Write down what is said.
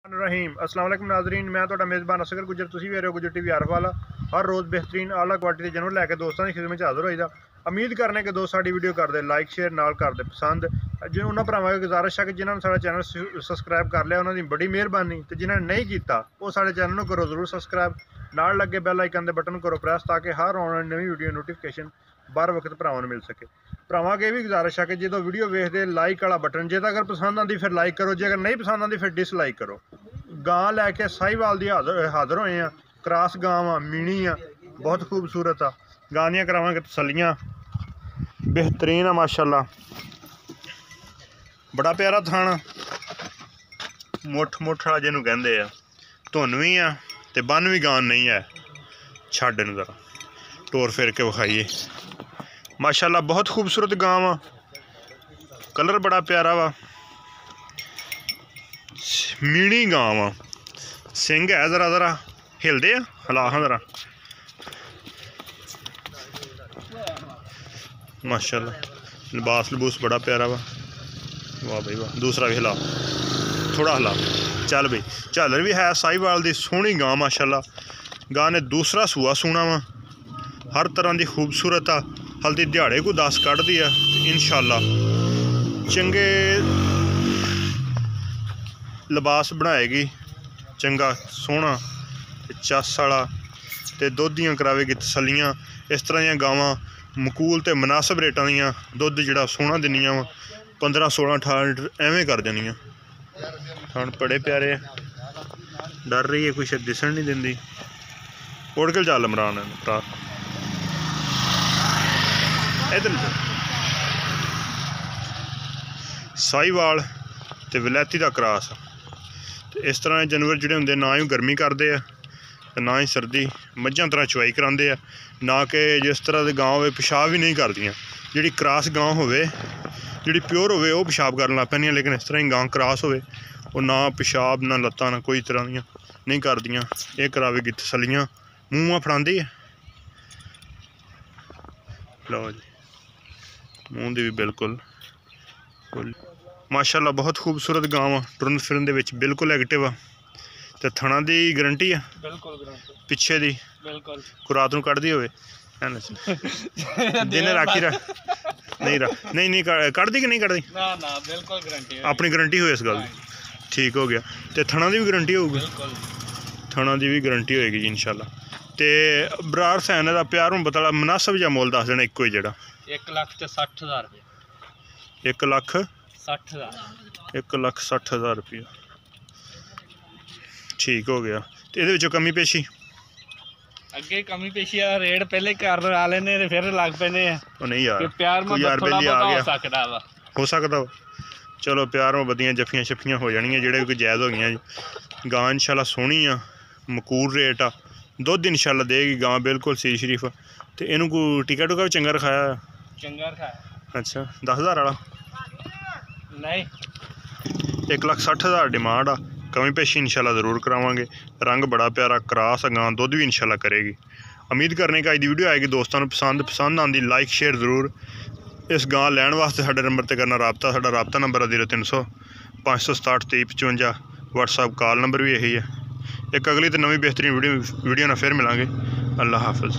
रहीम अस्सलाम वालेकुम नाजरीन, मैं ਤੁਹਾਡਾ ਮੇਜ਼ਬਾਨ ਅਸਗਰ ਗੁੱਜਰ। ਤੁਸੀਂ ਵੀ ਆ ਰਹੇ ਹੋ ਗੁੱਜਰ ਟੀਵੀ ਆਰਫ ਵਾਲਾ। ਹਰ ਰੋਜ਼ ਬਿਹਤਰੀਨ ਆਲਾ ਕੁਆਲਿਟੀ ਦੇ ਜਾਨਵਰ ਲੈ ਕੇ ਦੋਸਤਾਂ ਦੀ ਖਿਦਮਤ 'ਚ ਹਾਜ਼ਰ ਹੋਈਦਾ। ਉਮੀਦ ਕਰਨੇ ਕਿ ਦੋਸਤ ਸਾਡੀ ਵੀਡੀਓ ਕਰਦੇ ਲਾਈਕ ਸ਼ੇਅਰ ਨਾਲ ਕਰਦੇ ਪਸੰਦ। ਜਿਨ੍ਹਾਂ ਉਹਨਾਂ ਭਰਾਵਾਂ ਦੀ ਗੁਜ਼ਾਰਿਸ਼ ਹੈ ਕਿ ਜਿਨ੍ਹਾਂ ਨੇ ਸਾਡਾ ਚੈਨਲ ਸਬਸਕ੍ਰਾਈਬ ਕਰ ਲਿਆ ਉਹਨਾਂ ਦੀ ਬੜੀ ਮਿਹਰਬਾਨੀ, ਤੇ ਜਿਨ੍ਹਾਂ ਨੇ ਨਹੀਂ ਕੀਤਾ ਉਹ ਸਾਡੇ ਚੈਨਲ ਨੂੰ ਕਰੋ ਜ਼ਰੂਰ ਸਬਸਕ੍ਰਾਈਬ। ਨਾਲ ਲੱਗੇ ਬੈਲ ਆਈਕਨ ਦੇ ਬਟਨ ਨੂੰ ਕਰੋ ਪ੍ਰੈਸ ਤਾਂ ਕਿ ਹਰ ਆਉਣ ਵਾਲੀ ਨਵੀਂ ਵੀਡੀਓ ਨੋਟੀਫਿਕੇਸ਼ਨ ਬਾਰ ਵਕਤ ਭਰਾਵਾਂ ਨੂੰ ਮਿਲ ਸਕੇ। ਭਰਾਵਾਂ ਅੱਗੇ ਵੀ ਗੁਜ਼ਾਰਿਸ਼ ਹੈ ਕਿ ਜਦੋਂ ਵੀਡੀਓ ਵੇਖਦੇ ਲਾਈਕ ਵਾਲਾ ਬਟਨ, ਜੇ ਤਾਂ ਅਗਰ ਪਸੰਦ ਆਉਂਦੀ ਫਿਰ ਲਾਈਕ ਕਰੋ, ਜੇ ਅਗਰ ਨਹੀਂ ਪਸੰਦ ਆਉਂਦੀ ਫਿਰ ਡਿਸਲਾਈਕ ਕਰੋ। गां लैके साहिवाल दी हाज़र होए हैं। क्रॉस गां आ, मीनी आ, बहुत खूबसूरत आ। गां दियां करावांगे तसल्लियां, बेहतरीन आ माशाअल्लाह। बड़ा प्यारा थान, मुठ वाला जिन्हों कहते हैं। धुन भी आ ते बन भी गां नहीं है। छड्ड नूं जरा टोर फेर के विखाइए माशाअल्लाह। बहुत खूबसूरत गां वा, कलर बड़ा प्यारा वा। मीणी गां वा, सिंग है जरा जरा हिलदे आ, हिला हाँ जरा माशाअल्लाह। लिबास लबूस बड़ा प्यारा वा, वाह भाई वाह। दूसरा भी हिला, थोड़ा हिला, चल भाई। झालर भी है साहिवाल दी सोहनी गां माशाअल्लाह। गां ने दूसरा सूआ सूना वा, हर तरह की खूबसूरत आ। हल्दी दिहाड़े को 10 कढ़दी आ इंशाअल्लाह। चंगे लिबास बनाएगी, चंगा सोहना चस वाला, ते दुध दियां करावेगी तसल्लियां। इस तरह दियां गावां मकूल ते मुनासिब रेटां दियां दुध जिहड़ा सोहना दिंदियां वा। 15, 16, 18 लीटर एवें कर दिंदियां। थान बड़े प्यारे, डर रही है, कुछ दिसन नहीं दिंदी। उड़ के चल इमरान भरा इधर। साहिवाल ते विलैती दा क्रॉस। इस तरह के जानवर जोड़े होंगे ना ही गर्मी करते हैं ना ही सर्दी। मझां तरह चवाई कराते हैं, ना कि जिस तरह की गां हो पेशाब भी नहीं करदियां। जी क्रॉस गां हो, जी प्योर हो पेशाब करन लग पैंदियां, लेकिन इस तरह की गां क्रॉस हो ना पेशाब ना लत्तां ना कोई तरह दियां नहीं करदियां। ये करावेगी तसल्लियां, मूँह फड़ांदी है। लो जी, मूँह दी भी बिल्कुल माशाअल्लाह। बहुत खूबसूरत गां वा, टुरन फिरन दे विच बिल्कुल एक्टिव आ। ते थणा दी गारंटी है बिल्कुल, पिछे दी बिल्कुल। कोई रात नूं कढ़दी होवे दिन राखी नहीं कढ़दी कि नहीं कढ़दी ना बिल्कुल गारंटी, अपनी गारंटी हो इस गल दी। ठीक हो गया। ते थणा दी भी गारंटी होगी, थणा दी भी गारंटी होएगी जी इंशाअल्लाह। ते बरार सैन दा प्यार हूँ बता मुनासिब जा मुल दस देना इक्को ही जेड़ा 1,60,000 रुपये। 1,60,000 रुपया। ठीक हो गया। तो ये कमी पेशी अगे कमी पेशी आ रेट पहले कर वाले ने फिर लग पैने नहीं यार, प्यार में थोड़ा बहुत हो सकता वा, हो सकता वा। चलो प्यार में बदियां जफियां शफियां हो जानियां जेड़े भी कोई जायज़ हो गई। गां इंशाल्लाह सोहनी आ, मकूल रेट आ, दुध इंशाल्लाह देगी गां बिल्कुल सी शरीफ। तो इनू कोई टिका टुका भी चंगा रखाया? चंगा रखाया। अच्छा 10,000 वाला नहीं, 1,60,000 डिमांड आ। कमी पेशी इंशाल्लाह ज़रूर करावांगे। रंग बड़ा प्यारा क्रॉस गां, दुध भी इंशाल्लाह करेगी। उम्मीद करने का अज दी वीडियो आएगी दोस्तों को पसंद आंदी लाइक शेयर ज़रूर। इस गां लैन वास्ते साडे नंबर ते करना रबता। साडा रबता नंबर 0300 567 2355। व्हाट्सअप कॉल नंबर भी यही है। एक अगली तो नवी बेहतरीन वीडियो ना फिर मिलांगे। अल्लाह हाफिज़।